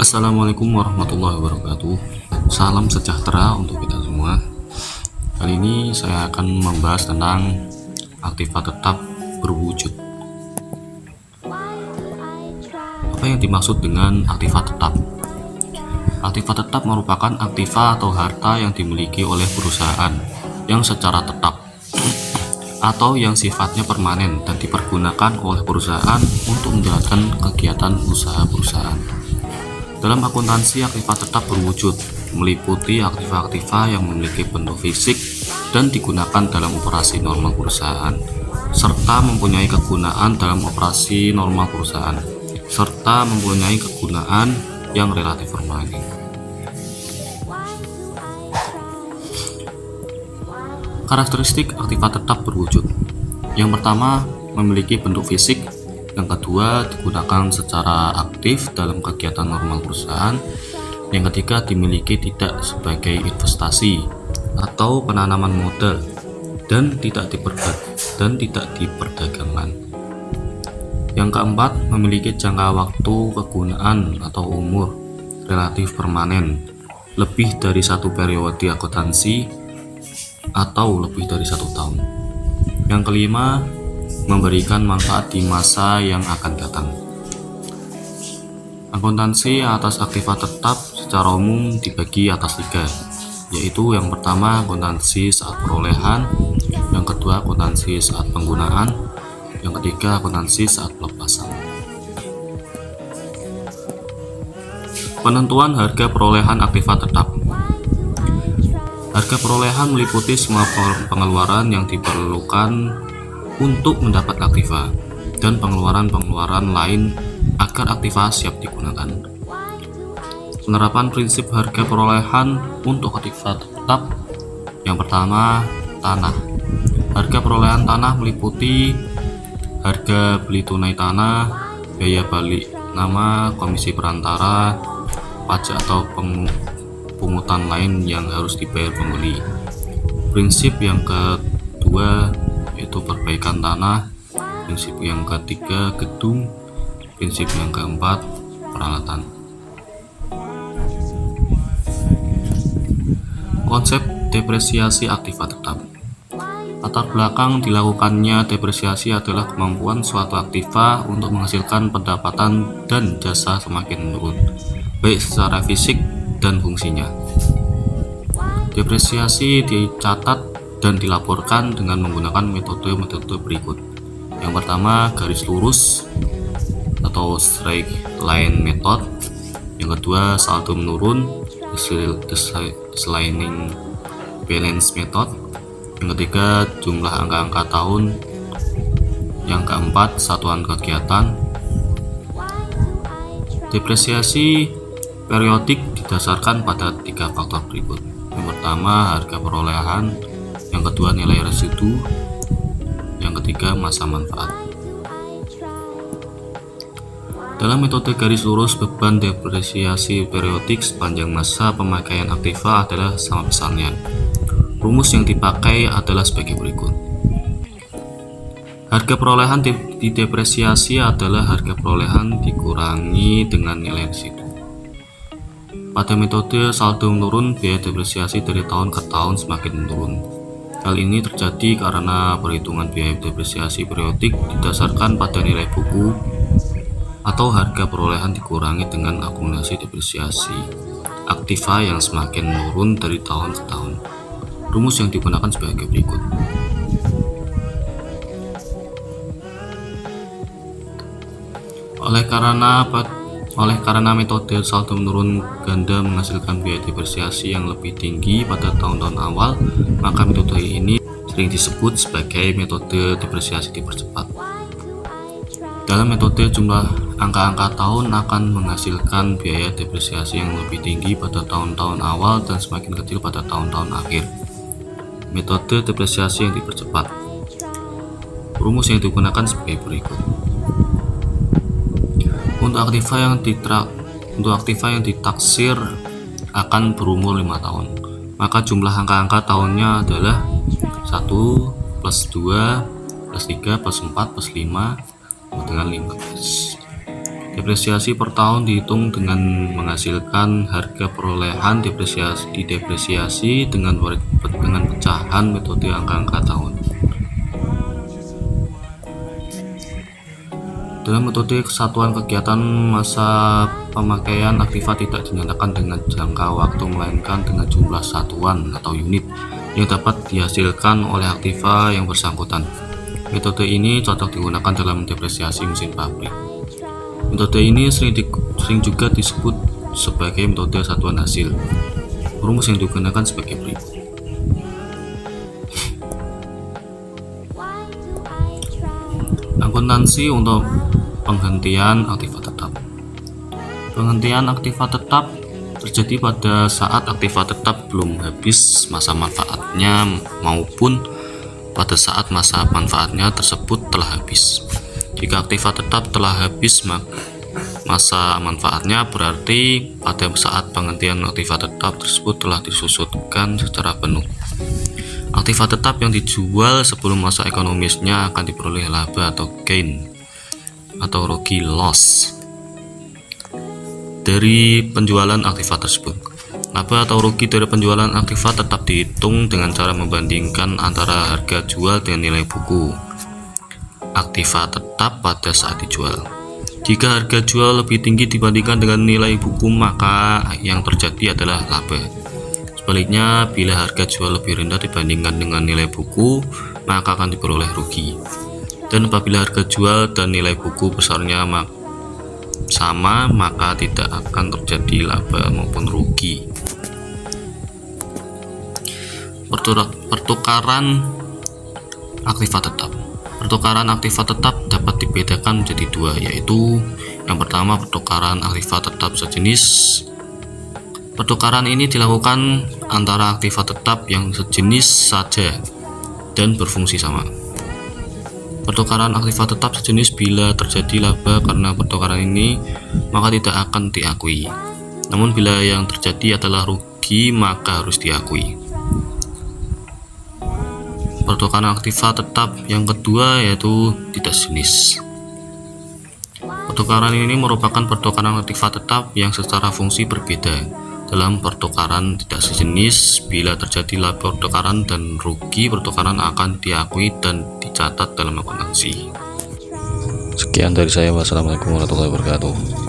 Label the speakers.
Speaker 1: Assalamualaikum warahmatullahi wabarakatuh. Salam sejahtera untuk kita semua. Kali ini saya akan membahas tentang aktiva tetap berwujud. Apa yang dimaksud dengan aktiva tetap? Aktiva tetap merupakan aktiva atau harta yang dimiliki oleh perusahaan yang secara tetap atau yang sifatnya permanen dan dipergunakan oleh perusahaan untuk menjalankan kegiatan usaha perusahaan. Dalam akuntansi, aktiva tetap berwujud meliputi aktiva-aktiva yang memiliki bentuk fisik dan digunakan dalam operasi normal perusahaan, serta mempunyai kegunaan dalam operasi normal perusahaan, serta mempunyai kegunaan yang relatif permanen. Karakteristik aktiva tetap berwujud. Yang pertama, memiliki bentuk fisik. Yang kedua, digunakan secara aktif dalam kegiatan normal perusahaan. Yang ketiga, dimiliki tidak sebagai investasi atau penanaman modal dan tidak diperdagangkan. Yang keempat, memiliki jangka waktu kegunaan atau umur relatif permanen, lebih dari satu periode akuntansi atau lebih dari 1 tahun. Yang kelima, memberikan manfaat di masa yang akan datang. Akuntansi atas aktiva tetap secara umum dibagi atas 3, yaitu yang pertama akuntansi saat perolehan, yang kedua akuntansi saat penggunaan, yang ketiga akuntansi saat pelepasan. Penentuan harga perolehan aktiva tetap. Harga perolehan meliputi semua pengeluaran yang diperlukan untuk mendapat aktiva dan pengeluaran-pengeluaran lain agar aktiva siap digunakan. Penerapan prinsip harga perolehan untuk aktiva tetap. Yang pertama, tanah. Harga perolehan tanah meliputi harga beli tunai tanah, biaya balik nama, komisi perantara, pajak atau pungutan lain yang harus dibayar pembeli. Prinsip yang kedua yaitu perbaikan tanah, prinsip yang ketiga gedung, prinsip yang keempat peralatan. Konsep depresiasi aktiva tetap. Latar belakang dilakukannya depresiasi adalah kemampuan suatu aktiva untuk menghasilkan pendapatan dan jasa semakin menurun, baik secara fisik dan fungsinya. Depresiasi dicatat dan dilaporkan dengan menggunakan metode-metode berikut. Yang pertama, garis lurus atau straight line method. Yang kedua, saldo menurun, declining balance method. Yang ketiga, jumlah angka-angka tahun. Yang keempat, satuan kegiatan. Depresiasi periodik didasarkan pada 3 faktor berikut. Yang pertama, harga perolehan. Yang kedua, nilai residu. Yang ketiga, masa manfaat. Dalam metode garis lurus, beban depresiasi periodik sepanjang masa pemakaian aktiva adalah sama besarnya. Rumus yang dipakai adalah sebagai berikut. Harga perolehan didepresiasi adalah harga perolehan dikurangi dengan nilai residu. Pada metode saldo menurun, biaya depresiasi dari tahun ke tahun semakin menurun. Hal ini terjadi karena perhitungan biaya depresiasi periodik didasarkan pada nilai buku atau harga perolehan dikurangi dengan akumulasi depresiasi aktiva yang semakin menurun dari tahun ke tahun. Rumus yang digunakan sebagai berikut. Oleh karena metode saldo menurun ganda menghasilkan biaya depresiasi yang lebih tinggi pada tahun-tahun awal, maka metode ini sering disebut sebagai metode depresiasi dipercepat. Dalam metode, jumlah angka-angka tahun akan menghasilkan biaya depresiasi yang lebih tinggi pada tahun-tahun awal dan semakin kecil pada tahun-tahun akhir. Metode depresiasi yang dipercepat. Rumus yang digunakan sebagai berikut. Untuk aktiva yang ditaksir akan berumur 5 tahun, maka jumlah angka-angka tahunnya adalah 1 plus 2 plus 3 plus 4 plus 5 dengan 15. Depresiasi per tahun dihitung dengan menghasilkan harga perolehan didepresiasi dengan pecahan metode angka-angka tahun. Dalam metode kesatuan kegiatan, masa pemakaian aktiva tidak dinyatakan dengan jangka waktu melainkan dengan jumlah satuan atau unit yang dapat dihasilkan oleh aktiva yang bersangkutan. Metode ini cocok digunakan dalam depresiasi mesin pabrik. Metode ini sering juga disebut sebagai metode satuan hasil. Rumus yang digunakan sebagai berikut. Akuntansi untuk penghentian aktiva tetap. Penghentian aktiva tetap terjadi pada saat aktiva tetap belum habis masa manfaatnya maupun pada saat masa manfaatnya tersebut telah habis. Jika aktiva tetap telah habis masa manfaatnya, berarti pada saat penghentian aktiva tetap tersebut telah disusutkan secara penuh. Aktiva tetap yang dijual sebelum masa ekonomisnya akan diperoleh laba atau gain atau rugi loss dari penjualan aktiva tersebut. Laba atau rugi dari penjualan aktiva tetap dihitung dengan cara membandingkan antara harga jual dengan nilai buku aktiva tetap pada saat dijual. Jika harga jual lebih tinggi dibandingkan dengan nilai buku, maka yang terjadi adalah laba. Sebaliknya, bila harga jual lebih rendah dibandingkan dengan nilai buku, maka akan diperoleh rugi. Dan apabila harga jual dan nilai buku besarnya sama, maka tidak akan terjadi laba maupun rugi. Pertukaran aktiva tetap. Pertukaran aktiva tetap dapat dibedakan menjadi dua, yaitu yang pertama pertukaran aktiva tetap sejenis. Pertukaran ini dilakukan antara aktiva tetap yang sejenis saja dan berfungsi sama. Pertukaran aktiva tetap sejenis bila terjadi laba karena pertukaran ini, maka tidak akan diakui. Namun bila yang terjadi adalah rugi, maka harus diakui. Pertukaran aktiva tetap yang kedua yaitu tidak sejenis. Pertukaran ini merupakan pertukaran aktiva tetap yang secara fungsi berbeda. Dalam pertukaran tidak sejenis, bila terjadi laba pertukaran dan rugi pertukaran akan diakui dan dicatat dalam akuntansi.
Speaker 2: Sekian dari saya. Wassalamualaikum warahmatullahi wabarakatuh.